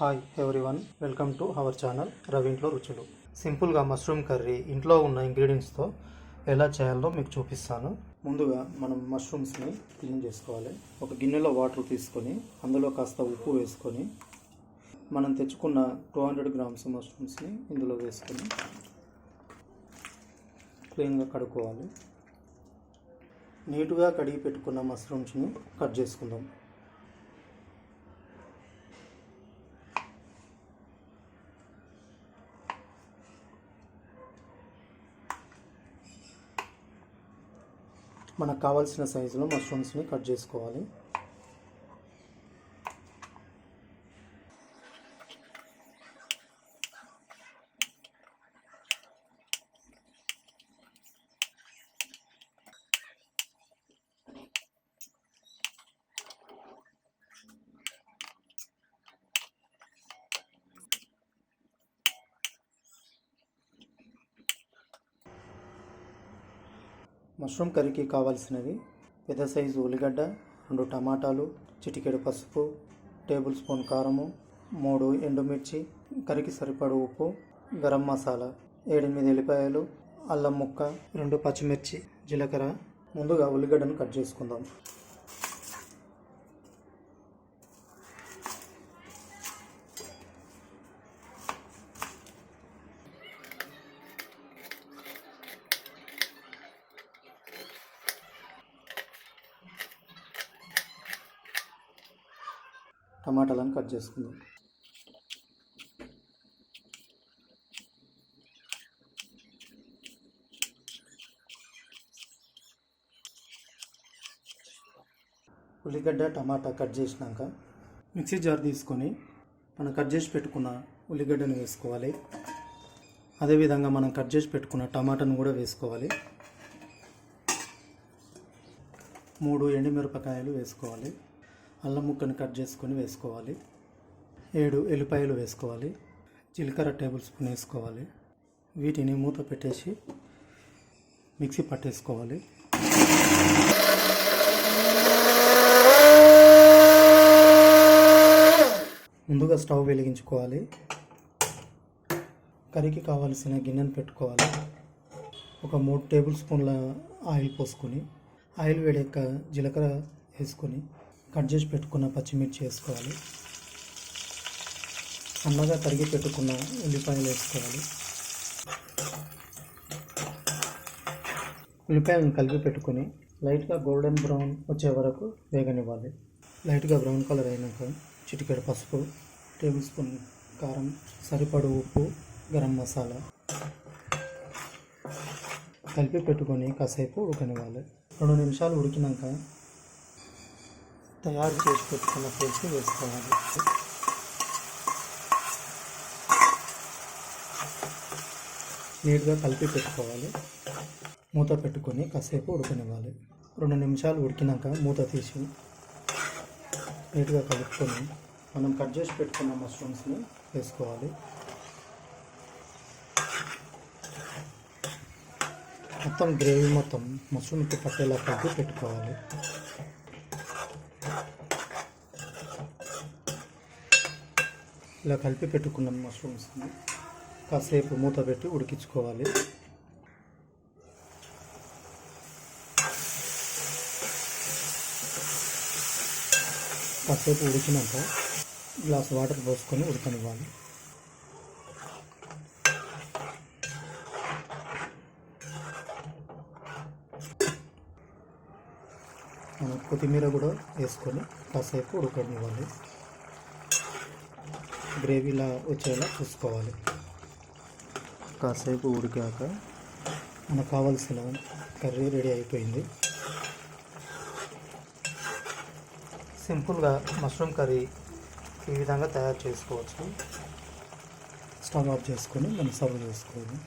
Hi everyone, welcome to our channel రవింట్లో రుచులు. సింపుల్గా మష్రూమ్ కర్రీ ఇంట్లో ఉన్న ఇంగ్రీడియంట్స్తో ఎలా చేయాలో మీకు చూపిస్తాను. ముందుగా మనం మష్రూమ్స్ని క్లీన్ చేసుకోవాలి. ఒక గిన్నెలో వాటర్ తీసుకొని అందులో కాస్త ఉప్పు వేసుకొని మనం తెచ్చుకున్న 200 గ్రామ్స్ మష్రూమ్స్ని ఇందులో వేసుకొని క్లీన్గా కడుక్కోవాలి. నీట్గా కడిగి పెట్టుకున్న మష్రూమ్స్ని కట్ చేసుకుందాం. మనకు కావాల్సిన సైజులో మష్రూమ్స్ని కట్ చేసుకోవాలి. మష్రూమ్ కర్రీకి కావాల్సినవి పెద్ద సైజు ఉల్లిగడ్డ, 2 టమాటాలు, చిటికెడు పసుపు, టేబుల్ స్పూన్ కారము, 3 ఎండుమిర్చి, కర్రీకి సరిపడు ఉప్పు, గరం మసాలా, 7-8 ఎల్లిపాయలు, అల్లం ముక్క, 2 పచ్చిమిర్చి, జీలకర్ర. ముందుగా ఉల్లిగడ్డను కట్ చేసుకుందాం. టమాటాలను కట్ చేసుకుందాం. ఉల్లిగడ్డ, టమాటా కట్ చేసినాక మిక్సీ జార్ తీసుకొని మనం కట్ చేసి పెట్టుకున్న ఉల్లిగడ్డను వేసుకోవాలి. అదేవిధంగా మనం కట్ చేసి పెట్టుకున్న టమాటాను కూడా వేసుకోవాలి. 3 ఎండుమిరపకాయలు వేసుకోవాలి. అల్లం ముక్కను కట్ చేసుకొని వేసుకోవాలి. 7 ఎల్లిపాయలు వేసుకోవాలి. జీలకర్ర టేబుల్ స్పూన్ వేసుకోవాలి. వీటిని మూత పెట్టేసి మిక్సీ పట్టేసుకోవాలి. ముందుగా స్టవ్ వెలిగించుకోవాలి. కర్రీకి కావాల్సిన గిన్నెను పెట్టుకోవాలి. ఒక 3 టేబుల్ స్పూన్ల ఆయిల్ పోసుకొని ఆయిల్ వేడాక జీలకర్ర వేసుకొని కట్ చేసి పెట్టుకున్న పచ్చిమిర్చి వేసుకోవాలి. సన్నగా తరిగి పెట్టుకున్న ఉల్లిపాయలు వేసుకోవాలి. ఉల్లిపాయలను కలిపి పెట్టుకొని లైట్గా గోల్డెన్ బ్రౌన్ వచ్చే వరకు వేగనివ్వాలి. లైట్గా బ్రౌన్ కలర్ అయినాక చిటికెడు పసుపు, టేబుల్ స్పూన్ కారం, సరిపడు ఉప్పు, గరం మసాలా కలిపి పెట్టుకొని కాసేపు ఉడకనివ్వాలి. 2 నిమిషాలు ఉడికినాక తయారు చేసి పెట్టుకున్న పేస్ట్ని వేసుకోవాలి. నీట్గా కలిపి పెట్టుకోవాలి. మూత పెట్టుకొని కాసేపు ఉడకనివ్వాలి. 2 నిమిషాలు ఉడికినాక మూత తీసి నీట్గా కలుపుకొని మనం కట్ చేసి పెట్టుకున్న మష్రూమ్స్ని వేసుకోవాలి. మొత్తం గ్రేవీ మొత్తం మష్రూమ్కి పట్టేలా కలిపి పెట్టుకోవాలి. ఇలా కలిపి పెట్టుకున్న మష్రూమ్స్ని కాసేపు మూత పెట్టి ఉడికించుకోవాలి. కాసేపు ఉడికినాక గ్లాస్ వాటర్ పోసుకొని ఉడకనివ్వాలి. మనం కొత్తిమీర కూడా వేసుకొని కాసేపు ఉడకనివ్వాలి. గ్రేవీలా వచ్చేలా చూసుకోవాలి. కాసేపు ఉడికాక మనకు కావాల్సిన కర్రీ రెడీ అయిపోయింది. సింపుల్గా మష్రూమ్ కర్రీ ఈ విధంగా తయారు చేసుకోవచ్చు. స్టవ్ ఆఫ్ చేసుకొని మనం సర్వ్ చేసుకోవాలి.